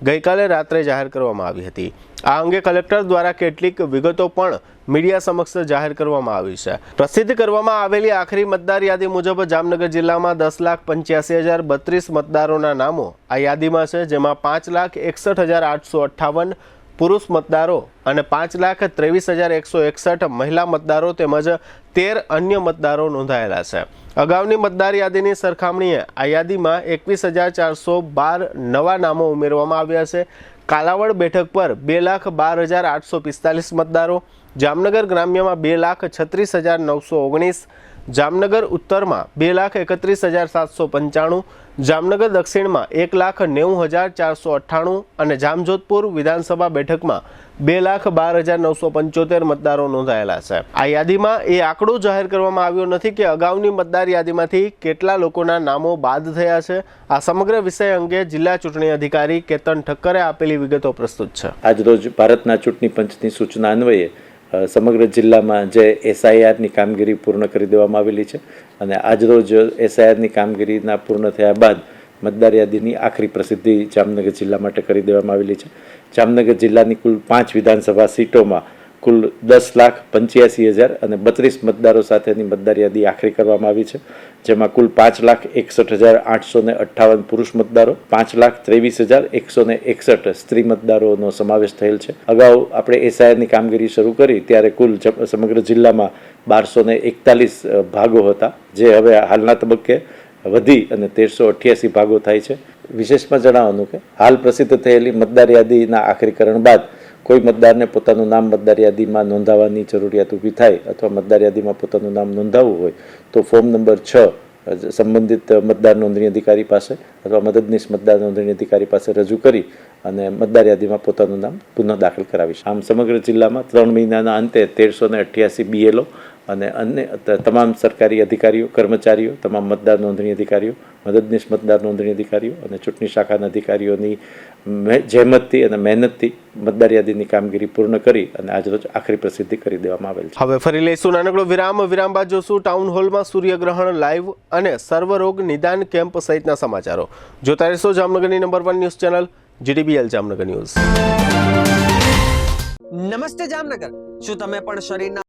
ગઈકાલે રાત્રે જાહેર કરવામાં આવી હતી. આ અંગે કલેક્ટર દ્વારા કેટલીક વિગતો પણ મીડિયા સમક્ષ જાહેર કરવામાં આવી છે. પ્રસિદ્ધ કરવામાં આવેલી આખરી મતદાર યાદી મુજબ જામનગર જિલ્લામાં 10,85,032 મતદારોના નામો આ યાદીમાં છે, જેમાં 5,61,858 પુરુષ મતદારો અને 5,23,161 મહિલા મતદારો તેમજ 13 અન્ય મતદારો નોંધાયેલા છે. અગાઉની મતદાર યાદીની સરખામણીએ આ યાદીમાં 21,412 નવા નામો ઉમેરવામાં આવ્યા છે. કાલાવડ બેઠક પર 2,12,845 મતદારો, જામનગર ગ્રામ્યમાં 2,36,919, જામનગર ઉત્તરમાં 2,31,795, જામનગર દક્ષિણમાં 1,90,498 અને જામજોધપુર વિધાનસભા બેઠકમાં 2,12,975 મતદારો નોંધાયેલા છે. આ યાદીમાં એ આંકડો જાહેર કરવામાં આવ્યો નથી કે અગાઉની મતદાર યાદીમાંથી કેટલા લોકોના નામો બાદ થયા છે. આ સમગ્ર વિષય અંગે જિલ્લા ચૂંટણી અધિકારી કેતન ઠક્કરે આપેલી વિગતો પ્રસ્તુત છે. આજરોજ ભારતના ચૂંટણી પંચની સૂચના અન્વયે સમગ્ર જિલ્લામાં જે SIRની કામગીરી પૂર્ણ કરી દેવામાં આવેલી છે અને આજરોજ SIRની કામગીરીના પૂર્ણ થયા બાદ મતદાર યાદીની આખરી પ્રસિદ્ધિ જામનગર જિલ્લા માટે કરી દેવામાં આવેલી છે. જામનગર જિલ્લાની કુલ 5 વિધાનસભા સીટોમાં કુલ 10,85,000 અને 32 મતદારો સાથેની મતદાર યાદી આખરી કરવામાં આવી છે, જેમાં કુલ 5,61,858 પુરુષ મતદારો, 5,23,161 સ્ત્રી મતદારોનો સમાવેશ થયેલ છે. અગાઉ આપણે SIRની કામગીરી શરૂ કરી ત્યારે કુલ સમગ્ર જિલ્લામાં 1,241 ભાગો હતા, જે હવે હાલના તબક્કે વધી અને 1,388 ભાગો થાય છે. વિશેષમાં જણાવવાનું કે હાલ પ્રસિદ્ધ થયેલી મતદાર યાદીના આખરીકરણ બાદ કોઈ મતદારને પોતાનું નામ મતદાર યાદીમાં નોંધાવવાની જરૂરિયાત ઊભી થાય અથવા મતદાર યાદીમાં પોતાનું નામ નોંધાવવું હોય તો ફોર્મ નંબર 6 સંબંધિત મતદાર નોંધણી અધિકારી પાસે અથવા મદદનીશ મતદાર નોંધણી અધિકારી પાસે રજૂ કરી અને મતદાર યાદીમાં પોતાનું નામ પુનઃ દાખલ કરાવી છે. આમ સમગ્ર જિલ્લામાં 3 મહિનાના અંતે 1,388 BLO અને અન્ય તમામ સરકારી અધિકારીઓ, કર્મચારીઓ, તમામ મતદાર નોંધણી અધિકારીઓ, મદદનીશ મતદાર નોંધણી અધિકારીઓ અને ચૂંટણી શાખાના અધિકારીઓની જહેમતથી અને મહેનતથી મતદાર યાદીની કામગીરી પૂર્ણ કરી અને આજરોજ આખરી પ્રસિદ્ધિ કરી દેવામાં આવેલ છે. હવે ફરી લઈશું નાનકડો વિરામ બાદ જોશું ટાઉન હોલમાં સૂર્યગ્રહણ લાઈવ અને સર્વરોગ નિદાન કેમ્પ સહિતના સમાચારો. જોતા રહેશો જામનગરની number 1 news channel GTBL Jamnagar news. નમસ્તે જામનગર. શું તમે પણ શરીરના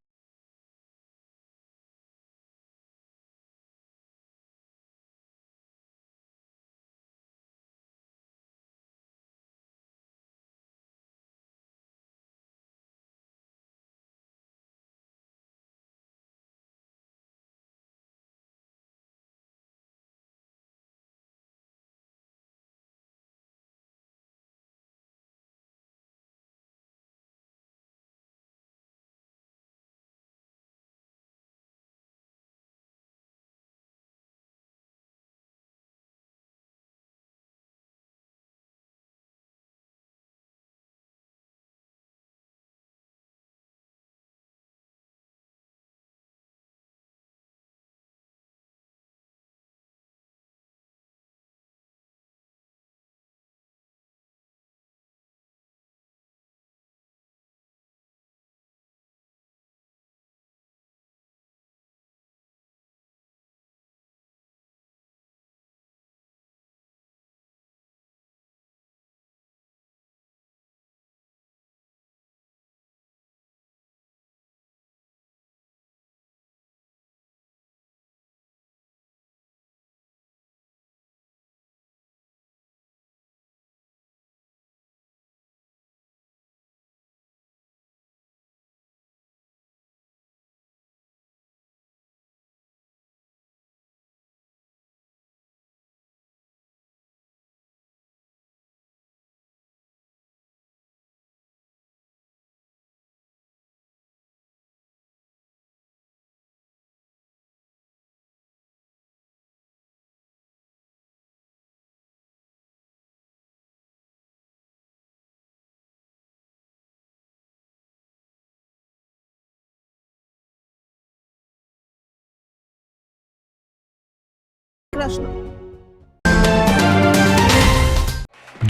પ્રશ્ન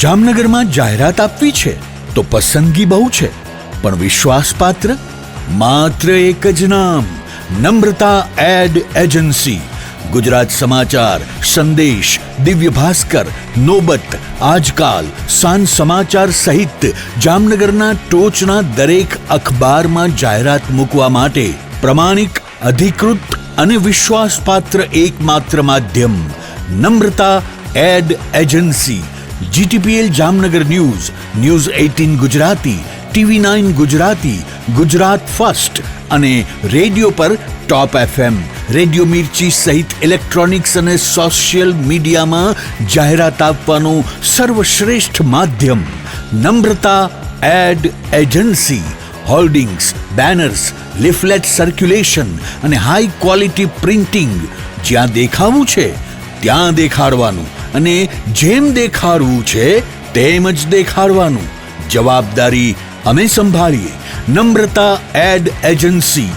જામનગરમાં જાહેરાત આપવી છે તો પસંદગી બહુ છે, પણ વિશ્વાસપાત્ર માત્ર એક જ નામ, નમ્રતા એડ એજન્સી. ગુજરાત સમાચાર, સંદેશ, દિવ્ય ભાસ્કર, નોબત, આજકાલ, સાંજ સમાચાર સહિત જામનગરના ટોચના દરેક અખબારમાં જાહેરાત મૂકવા માટે પ્રમાણિક, અધિકૃત અને વિશ્વાસપાત્ર એકમાત્ર માધ્યમ Namrata ad agency. GTPL Jamnagar news, news 18 Gujarati, TV9 Gujarati, Gujarat first અને રેડિયો પર ટોપ FM, રેડિયો મિર્ચી સહિત ઇલેક્ટ્રોનિક્સ અને સોશિયલ મીડિયામાં જાહેરાત આપવાનું સર્વશ્રેષ્ઠ માધ્યમ Namrata ad agency hoardings, banners, leaflet circulation અને હાઈ ક્વોલિટી પ્રિન્ટિંગ. જ્યાં દેખાવું છે ત્યાં દેખાડવાનું અને જેમ દેખાડવું છે તેમ જ દેખાડવાનું. જવાબદારી અમે સંભાળીએ. નમ્રતા એડ એજન્સી,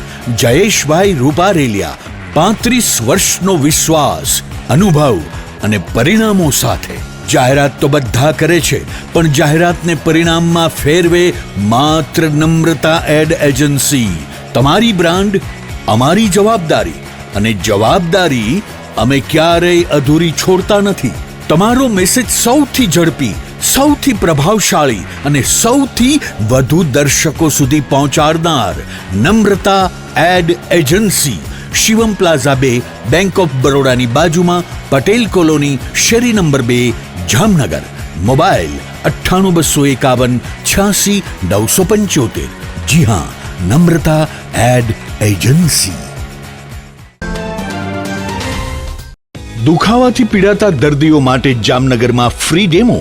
જયેશભાઈ રૂપારેલિયા. 35 વર્ષનો વિશ્વાસ, અનુભવ અને પરિણામો સાથે. જાહેરાત તો બધા કરે છે, પણ જાહેરાતને પરિણામમાં ફેરવે માત્ર નમ્રતા એડ એજન્સી. તમારી બ્રાન્ડ અમારી જવાબદારી, અને જવાબદારી અમે ક્યારેય અધૂરી છોડતા નથી. તમારો મેસેજ સૌથી ઝડપી, સૌથી પ્રભાવશાળી અને સૌથી વધુ દર્શકો સુધી પહોંચાડનાર Namrata ad agency, Shivam plaza 2, bank of બરોડાની બાજુમાં, પટેલ કોલોની, શેરી નંબર 2, જામનગર. મોબાઈલ 98 251 86 975. જી હા, નમ્રતા એડ એજન્સી. દુખાવાથી પીડાતા દર્દીઓ માટે જામનગરમાં free demo.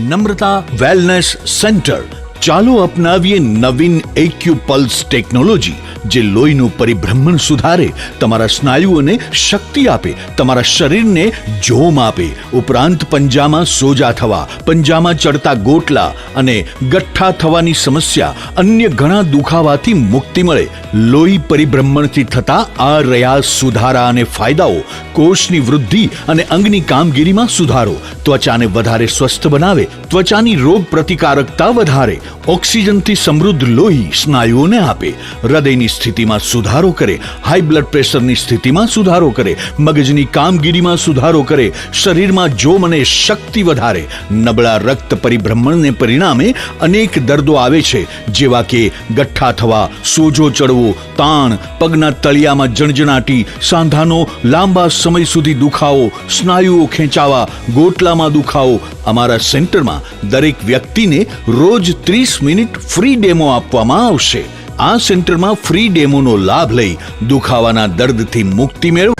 Namrata wellness centre. ચાલો અપનાવીએ નવીન એક્યુપલ્સ ટેકનોલોજી, જે લોહીનું પરિભ્રમણ સુધારે, તમારા સ્નાયુઓને શક્તિ આપે, તમારા શરીરને જોમ આપે. ઉપરાંત પંજામાં સોજા થવા, પંજામાં ચડતા ગોટલા અને ગઠ્ઠા થવાની સમસ્યા, અન્ય ઘણા દુખાવાથી મુક્તિ મળે. લોહી પરિભ્રમણથી થતા આ રહ્યા સુધારા અને ફાયદાઓ. કોષની વૃદ્ધિ અને અંગની કામગીરીમાં સુધારો, ત્વચાને વધારે સ્વસ્થ બનાવે, ત્વચાની રોગ પ્રતિકારકતા વધારે, ઓક્સિજનથી સમૃદ્ધ લોહી સ્નાયુઓને આપે, હૃદયની સ્થિતિમાં સુધારો કરે, હાઈ બ્લડ પ્રેશરની સ્થિતિમાં સુધારો કરે, મગજની કામગીરીમાં સુધારો કરે, શરીરમાં જોમ અને શક્તિ વધારે. નબળા રક્ત પરિભ્રમણને પરિણામે અનેક દર્દો આવે છે, જેવા કે ગઠ્ઠા થવા, સોજો ચડવો, તાણ, પગના તળિયામાં જણજણાટી, સાંધાનો લાંબા સમય સુધી દુખાવો, સ્નાયુઓ ખેંચાવા, ગોટલામાં દુખાવો. અમારા સેન્ટરમાં દરેક વ્યક્તિને રોજ 30 મિનિટ ફ્રી ડેમો આપવામાં આવશે. આ સેન્ટરમાં ફ્રી ડેમોનો લાભ લઈ દુખાવાના દર્દથી મુક્તિ મેળવો.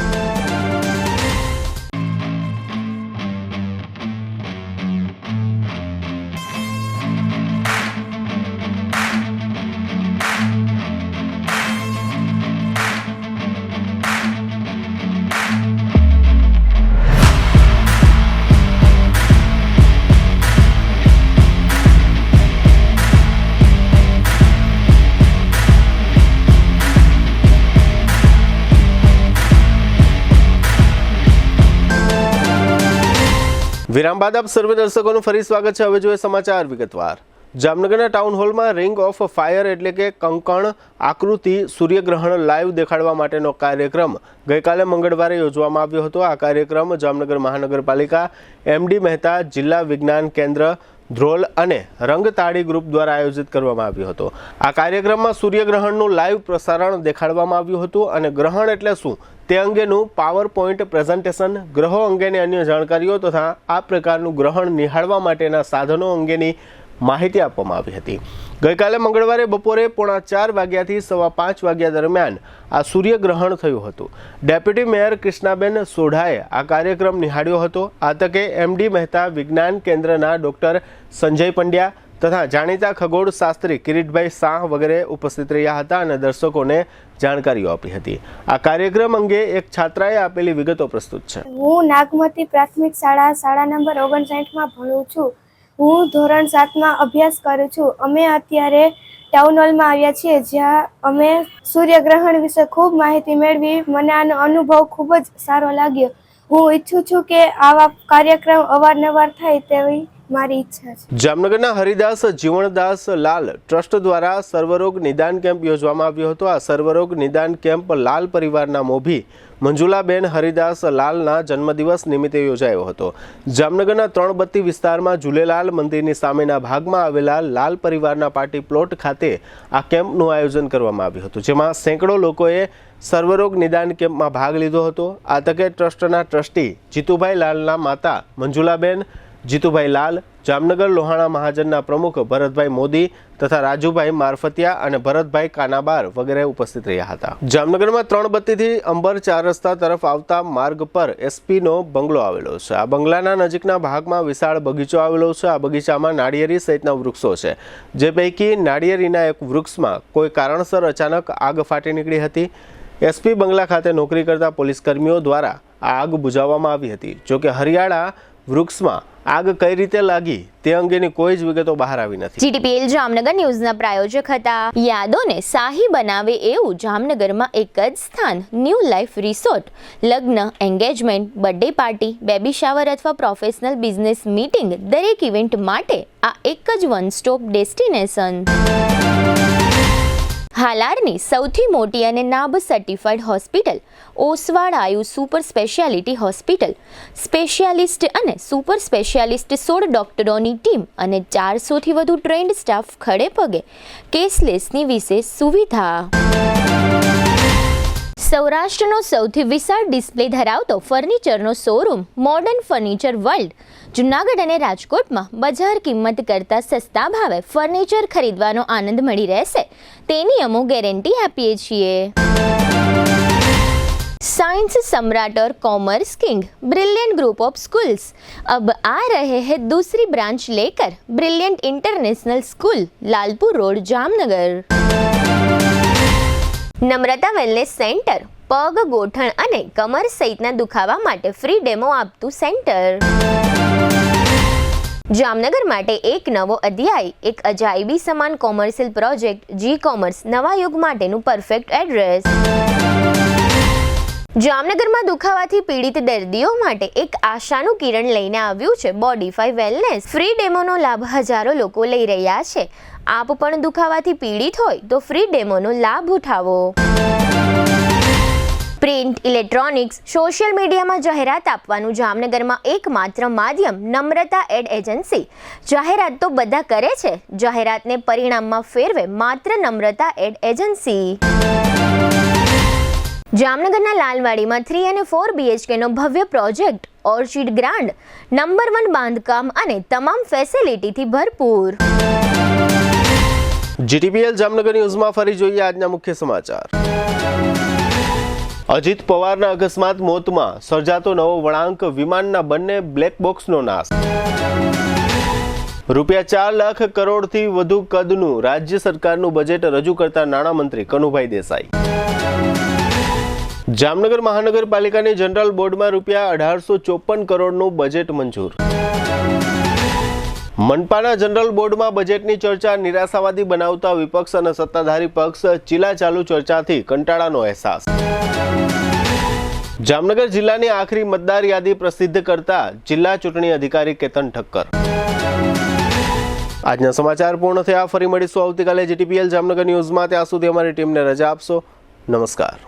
વિરામ બાદ આપ સર્વે દર્શકોનું ફરી સ્વાગત છે. હવે જોઈએ સમાચાર વિગતવાર. જામનગરના ટાઉન હોલમાં રિંગ ઓફ ફાયર એટલે કે કંકણ આકૃતિ સૂર્યગ્રહણ લાઈવ દેખાડવા માટેનો કાર્યક્રમ ગઈકાલે મંગળવારે યોજવામાં આવ્યો હતો. આ કાર્યક્રમ જામનગર મહાનગરપાલિકા, એમડી મહેતા, જિલ્લા વિજ્ઞાન કેન્દ્ર ધ્રોલ અને રંગતાળી ગ્રુપ દ્વારા આયોજિત કરવામાં આવ્યો હતો. આ કાર્યક્રમમાં સૂર્યગ્રહણનું લાઈવ પ્રસારણ દેખાડવામાં આવ્યું હતું અને ગ્રહણ એટલે શું તે અંગેનું પાવર પોઈન્ટ પ્રેઝન્ટેશન, ગ્રહો અંગેની અન્ય જાણકારીઓ તથા આ પ્રકારનું ગ્રહણ નિહાળવા માટેના સાધનો અંગેની માહિતી આપવામાં આવી હતી. ગઈકાલે મંગળવારે બપોરે 4:30 વાગ્યાથી 5:15 વાગ્યા દરમિયાન આ સૂર્યગ્રહણ થયું હતું. ડેપ્યુટી મેયર કૃષ્ણાબેન સોઢાએ આ કાર્યક્રમ નિહાળ્યો હતો. આ તકે એમડી મહેતા વિજ્ઞાન કેન્દ્રના ડોક્ટર સંજય પંડ્યા તથા જાણીતા ખગોળ શાસ્ત્રી કિરીટભાઈ શાહ વગેરે ઉપસ્થિત રહ્યા હતા અને દર્શકોને જાણકારીઓ આપી હતી. આ કાર્યક્રમ અંગે એક છાત્રાએ આપેલી વિગતો પ્રસ્તુત છે. હું નાગમતી પ્રાથમિક શાળા નંબર 59માં ભણું છું. હું ધોરણ 7માં અભ્યાસ કરું છું. અમે અત્યારે ટાઉન હોલમાં આવ્યા છીએ, જ્યાં અમે સૂર્યગ્રહણ વિશે ખૂબ માહિતી મેળવી. મને આનો અનુભવ ખૂબ જ સારો લાગ્યો. હું ઈચ્છું છું કે આવા કાર્યક્રમ અવારનવાર થાય તેવી મારી ઈચ્છા છે. જામનગરના હરિદાસ જીવણદાસ લાલ ટ્રસ્ટ દ્વારા સર્વરોગ નિદાન કેમ્પ યોજવામાં આવ્યો હતો. આ સર્વરોગ નિદાન કેમ્પ લાલ પરિવારના મોભી મંજુલાબેન હરિદાસ લાલના જન્મદિવસ નિમિત્તે યોજાયો હતો. જામનગરના 3 બત્તી વિસ્તારમાં ઝૂલેલાલ મંદિરની સામેના ભાગમાં આવેલા લાલ પરિવારના પાર્ટી પ્લોટ ખાતે આ કેમ્પનું આયોજન કરવામાં આવ્યું હતું, જેમાં સેંકડો લોકોએ સર્વરોગ નિદાન કેમ્પમાં ભાગ લીધો હતો. આ તકે ટ્રસ્ટના ટ્રસ્ટી જીતુભાઈ લાલના માતા મંજુલાબેન જીતુભાઈ લાલ, જામનગર લોહાણા મહાજનના પ્રમુખ ભરતભાઈ મોદી તથા રાજુભાઈ મારફતિયા અને ભરતભાઈ કાનાબાર વગેરે ઉપસ્થિત રહ્યા હતા. જામનગરમાં 3 બત્તીથી અંબર 4 રસ્તા તરફ આવતા માર્ગ પર એસપીનો બંગલો આવેલો છે. આ બંગલાના નજીકના ભાગમાં વિશાળ બગીચો આવેલો છે. આ બગીચામાં નાળિયેરી સહિતના વૃક્ષો છે, જે પૈકી નાળિયેરીના એક વૃક્ષમાં કોઈ કારણસર અચાનક આગ ફાટી નીકળી હતી. એસપી બંગલા ખાતે નોકરી કરતા પોલીસ કર્મીઓ દ્વારા આ આગ બુઝાવવામાં આવી હતી. જોકે હરિયાળા વૃક્ષમાં આગ કઈ રીતે લાગી તે અંગેની કોઈ જ વિગતો બહાર આવી નથી. જીટીપીએલ જામનગર ન્યૂઝના પ્રાયોજક હતા. યાદોને શાહી બનાવે એવું જામનગરમાં એક જ સ્થાન, ન્યૂ લાઈફ રિસોર્ટ. લગ્ન, engagement, birthday party, baby shower અથવા પ્રોફેશનલ બિઝનેસ મીટિંગ, દરેક ઇવેન્ટ માટે આ એક જ વન સ્ટોપ ડેસ્ટિનેશન. હાલારની સૌથી મોટી અને નાબ સર્ટિફાઈડ હોસ્પિટલ ઓસવાડ આયુ સુપર સ્પેશિયાલિટી હોસ્પિટલ. સ્પેશિયાલિસ્ટ અને સુપર સ્પેશિયાલિસ્ટ 16 ડોક્ટરોની ટીમ અને 400થી વધુ ટ્રેન્ડ સ્ટાફ ખડે પગે. કેશલેસની વિશેષ સુવિધા. સૌરાષ્ટ્રનો સૌથી વિશાળ ડિસ્પ્લે ધરાવતો ફર્નિચરનો showroom modern furniture world Junagadh અને રાજકોટમાં બજાર કિંમત કરતાં સસ્તા ભાવે ફર્નિચર ખરીદવાનો આનંદ મળી રહેશે તેની અમો ગેરંટી આપીએ છીએ. साइंस सम्राट और commerce king brilliant group of schools अब आ रहे हैं दूसरी ब्रांच लेकर. Brilliant international school, Lalpur road, Jamnagar. Namrata wellness centre, પગ, ગોઠણ અને કમર સહિતના દુખાવા માટે ફ્રી ડેમો આપતું સેન્ટર. જામનગર માટે એક નવો અધ્યાય, એક અજાયબી સમાન કોમર્શિયલ પ્રોજેક્ટ જી કોમર્સ, નવા યુગ માટેનું પરફેક્ટ એડ્રેસ. જામનગરમાં દુખાવાથી પીડિત દર્દીઓ માટે એક આશાનું કિરણ લઈને આવ્યું છે બોડીફાઈ વેલનેસ. ફ્રી ડેમોનો લાભ હજારો લોકો લઈ રહ્યા છે. આપ પણ દુખાવાથી પીડિત હોય તો ફ્રી ડેમોનો લાભ ઉઠાવો. પ્રિન્ટ, ઇલેક્ટ્રોનિક્સ, સોશિયલ મીડિયામાં જાહેરાત આપવાનું જામનગરમાં એકમાત્ર માધ્યમ નમ્રતા એડ એજન્સી. જાહેરાત તો બધા કરે છે, જાહેરાતને પરિણામમાં ફેરવે માત્ર નમ્રતા એડ એજન્સી. જામનગરના લાલવાડીમાં 3 અને 4 BHK નો ભવ્ય પ્રોજેક્ટ ઓર્ચિડ ગ્રાન્ડ, નંબર 1 બાંધકામ અને તમામ ફેસિલિટીથી ભરપૂર. જીટીપીએલ જામનગર ન્યૂઝમાં ફરી જોઈએ આજના મુખ્ય સમાચાર. અજીત પવારના અકસ્માત મોતમાં સર્જાતો નવો વળાંક, વિમાનના બંને બ્લેક બોક્સનો નાશ. રૂપિયા 4 લાખ કરોડથી વધુ કદનું રાજ્ય સરકારનું બજેટ રજૂ કરતા નાણામંત્રી કનુભાઈ દેસાઈ. જામનગર મહાનગરપાલિકાની જનરલ બોર્ડમાં રૂપિયા 1854 કરોડનું બજેટ મંજૂર. મનપાના જનરલ બોર્ડમાં બજેટની ચર્ચા નિરાશાવાદી બનાવતા વિપક્ષ અને સત્તાધારી પક્ષ, ચીલાચાલુ ચર્ચાથી કંટાળાનો અહેસાસ. જામનગર જિલ્લાની આખરી મતદાર યાદી પ્રસિદ્ધ કરતા જિલ્લા ચૂંટણી અધિકારી કેતન ઠક્કર. આજના સમાચાર પૂર્ણ થયા. ફરી મળીશું આવતીકાલે જીટીપીએલ જામનગર ન્યૂઝમાં. ત્યાં સુધી અમારી ટીમને રજા આપશો. નમસ્કાર.